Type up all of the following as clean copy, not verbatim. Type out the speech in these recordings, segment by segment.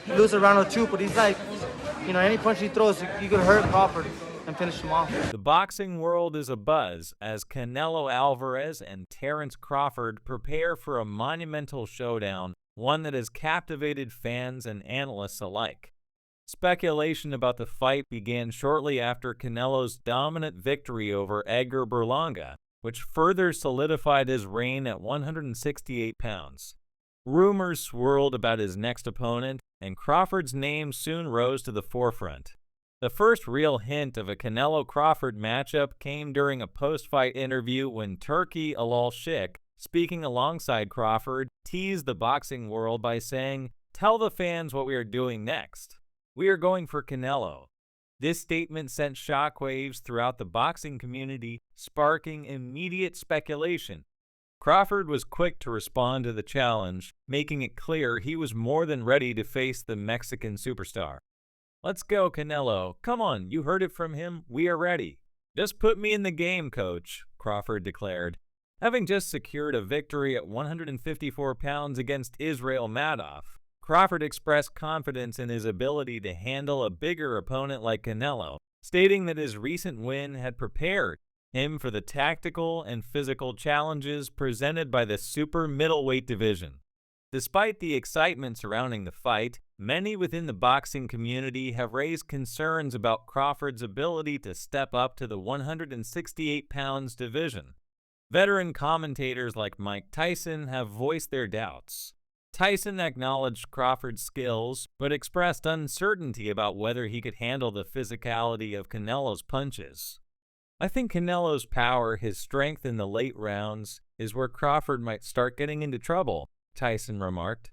He loses round or two, but he's like, any punch he throws, you could hurt Crawford and finish him off. The boxing world is abuzz as Canelo Alvarez and Terence Crawford prepare for a monumental showdown, one that has captivated fans and analysts alike. Speculation about the fight began shortly after Canelo's dominant victory over Edgar Berlanga, which further solidified his reign at 168 pounds. Rumors swirled about his next opponent, and Crawford's name soon rose to the forefront. The first real hint of a Canelo-Crawford matchup came during a post-fight interview when Turki Al-Sheikh, speaking alongside Crawford, teased the boxing world by saying, "Tell the fans what we are doing next. We are going for Canelo." This statement sent shockwaves throughout the boxing community, sparking immediate speculation. Crawford was quick to respond to the challenge, making it clear he was more than ready to face the Mexican superstar. "Let's go, Canelo. Come on, you heard it from him. We are ready." "Just put me in the game, coach," Crawford declared. Having just secured a victory at 154 pounds against Israel Madoff, Crawford expressed confidence in his ability to handle a bigger opponent like Canelo, stating that his recent win had prepared him for the tactical and physical challenges presented by the super middleweight division. Despite the excitement surrounding the fight, many within the boxing community have raised concerns about Crawford's ability to step up to the 168 pounds division. Veteran commentators like Mike Tyson have voiced their doubts. Tyson acknowledged Crawford's skills, but expressed uncertainty about whether he could handle the physicality of Canelo's punches. "I think Canelo's power, his strength in the late rounds, is where Crawford might start getting into trouble," Tyson remarked.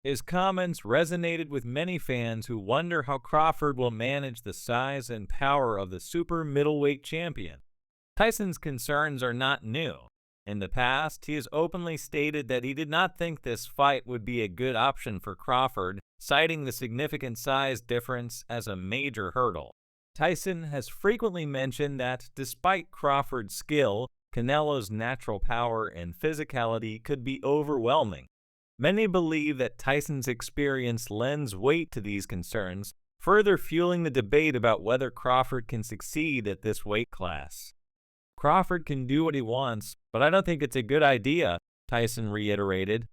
His comments resonated with many fans who wonder how Crawford will manage the size and power of the super middleweight champion. Tyson's concerns are not new. In the past, he has openly stated that he did not think this fight would be a good option for Crawford, citing the significant size difference as a major hurdle. Tyson has frequently mentioned that, despite Crawford's skill, Canelo's natural power and physicality could be overwhelming. Many believe that Tyson's experience lends weight to these concerns, further fueling the debate about whether Crawford can succeed at this weight class. "Crawford can do what he wants, but I don't think it's a good idea," Tyson reiterated.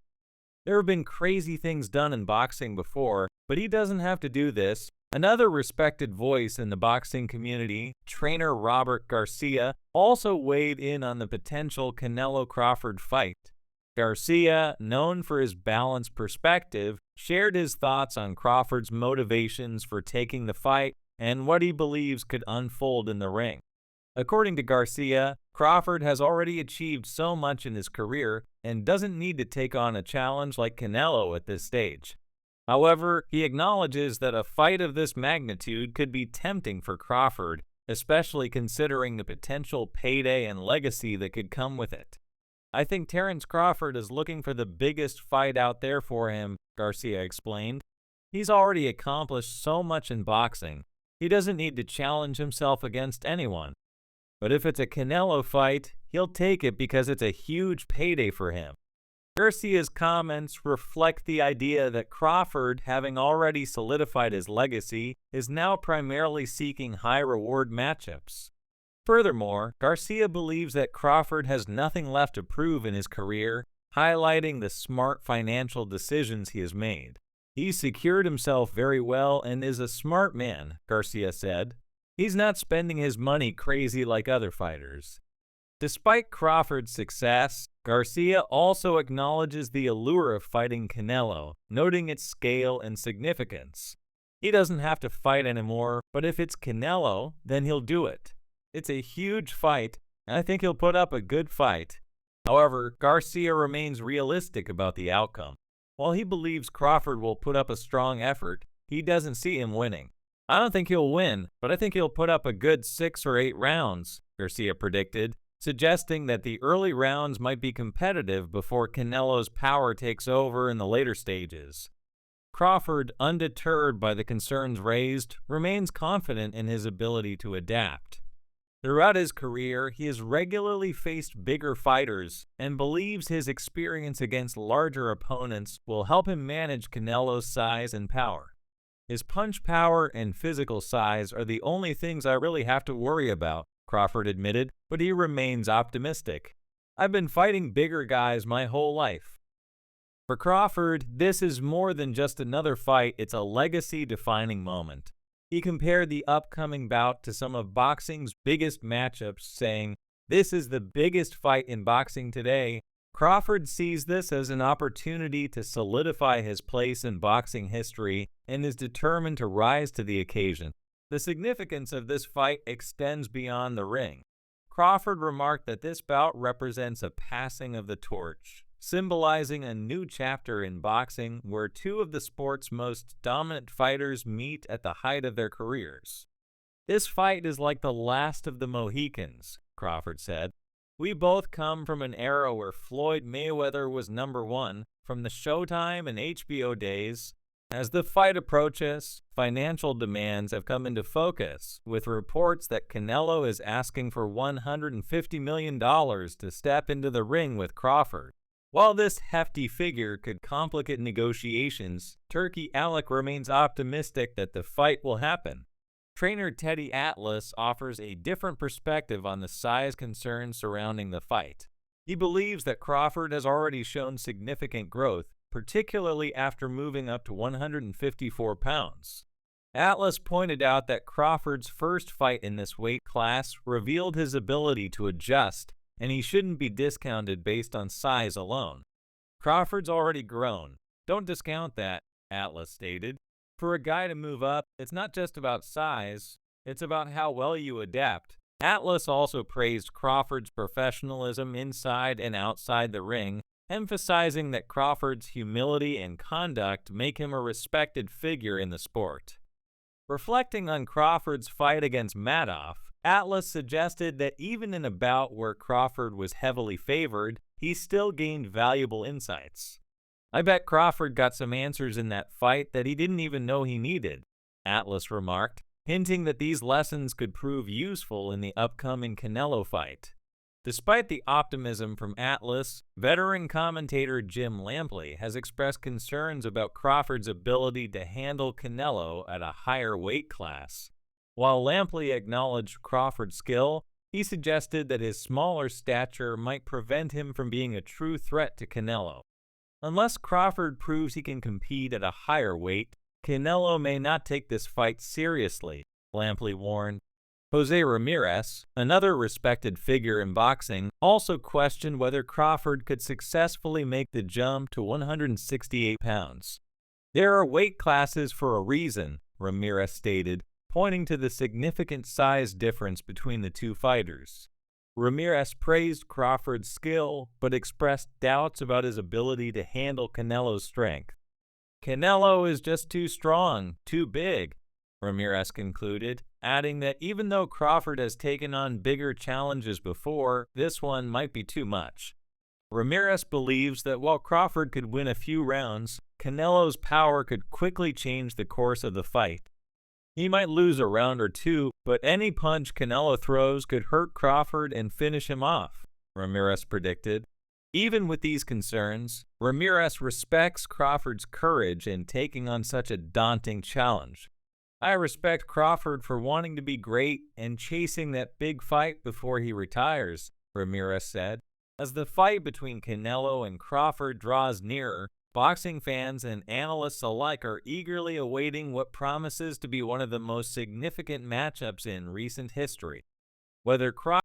"There have been crazy things done in boxing before, but he doesn't have to do this." Another respected voice in the boxing community, trainer Robert Garcia, also weighed in on the potential Canelo-Crawford fight. Garcia, known for his balanced perspective, shared his thoughts on Crawford's motivations for taking the fight and what he believes could unfold in the ring. According to Garcia, Crawford has already achieved so much in his career and doesn't need to take on a challenge like Canelo at this stage. However, he acknowledges that a fight of this magnitude could be tempting for Crawford, especially considering the potential payday and legacy that could come with it. "I think Terence Crawford is looking for the biggest fight out there for him," Garcia explained. "He's already accomplished so much in boxing. He doesn't need to challenge himself against anyone. But if it's a Canelo fight, he'll take it because it's a huge payday for him." Garcia's comments reflect the idea that Crawford, having already solidified his legacy, is now primarily seeking high-reward matchups. Furthermore, Garcia believes that Crawford has nothing left to prove in his career, highlighting the smart financial decisions he has made. "He's secured himself very well and is a smart man," Garcia said. "He's not spending his money crazy like other fighters." Despite Crawford's success, Garcia also acknowledges the allure of fighting Canelo, noting its scale and significance. "He doesn't have to fight anymore, but if it's Canelo, then he'll do it. It's a huge fight, and I think he'll put up a good fight." However, Garcia remains realistic about the outcome. While he believes Crawford will put up a strong effort, he doesn't see him winning. "I don't think he'll win, but I think he'll put up a good 6 or 8 rounds, Garcia predicted, suggesting that the early rounds might be competitive before Canelo's power takes over in the later stages. Crawford, undeterred by the concerns raised, remains confident in his ability to adapt. Throughout his career, he has regularly faced bigger fighters and believes his experience against larger opponents will help him manage Canelo's size and power. His punch power and physical size are the only things I really have to worry about, Crawford admitted, but he remains optimistic. I've been fighting bigger guys my whole life. For Crawford, this is more than just another fight, it's a legacy-defining moment. He compared the upcoming bout to some of boxing's biggest matchups, saying, "This is the biggest fight in boxing today." Crawford sees this as an opportunity to solidify his place in boxing history and is determined to rise to the occasion. The significance of this fight extends beyond the ring. Crawford remarked that this bout represents a passing of the torch, symbolizing a new chapter in boxing where two of the sport's most dominant fighters meet at the height of their careers. "This fight is like the last of the Mohicans," Crawford said. "We both come from an era where Floyd Mayweather was #1, from the Showtime and HBO days. As the fight approaches, financial demands have come into focus, with reports that Canelo is asking for $150 million to step into the ring with Crawford. While this hefty figure could complicate negotiations, Turkey Alec remains optimistic that the fight will happen. Trainer Teddy Atlas offers a different perspective on the size concerns surrounding the fight. He believes that Crawford has already shown significant growth, particularly after moving up to 154 pounds. Atlas pointed out that Crawford's first fight in this weight class revealed his ability to adjust, and he shouldn't be discounted based on size alone. "Crawford's already grown. Don't discount that," Atlas stated. "For a guy to move up, it's not just about size, it's about how well you adapt." Atlas also praised Crawford's professionalism inside and outside the ring, emphasizing that Crawford's humility and conduct make him a respected figure in the sport. Reflecting on Crawford's fight against Madoff, Atlas suggested that even in a bout where Crawford was heavily favored, he still gained valuable insights. "I bet Crawford got some answers in that fight that he didn't even know he needed," Atlas remarked, hinting that these lessons could prove useful in the upcoming Canelo fight. Despite the optimism from Atlas, veteran commentator Jim Lampley has expressed concerns about Crawford's ability to handle Canelo at a higher weight class. While Lampley acknowledged Crawford's skill, he suggested that his smaller stature might prevent him from being a true threat to Canelo. "Unless Crawford proves he can compete at a higher weight, Canelo may not take this fight seriously," Lampley warned. Jose Ramirez, another respected figure in boxing, also questioned whether Crawford could successfully make the jump to 168 pounds. "There are weight classes for a reason," Ramirez stated, pointing to the significant size difference between the two fighters. Ramirez praised Crawford's skill, but expressed doubts about his ability to handle Canelo's strength. "Canelo is just too strong, too big," Ramirez concluded, adding that even though Crawford has taken on bigger challenges before, this one might be too much. Ramirez believes that while Crawford could win a few rounds, Canelo's power could quickly change the course of the fight. He might lose a round or two, but any punch Canelo throws could hurt Crawford and finish him off, Ramirez predicted. Even with these concerns, Ramirez respects Crawford's courage in taking on such a daunting challenge. "I respect Crawford for wanting to be great and chasing that big fight before he retires," Ramirez said. As the fight between Canelo and Crawford draws nearer, boxing fans and analysts alike are eagerly awaiting what promises to be one of the most significant matchups in recent history. Whether Crawford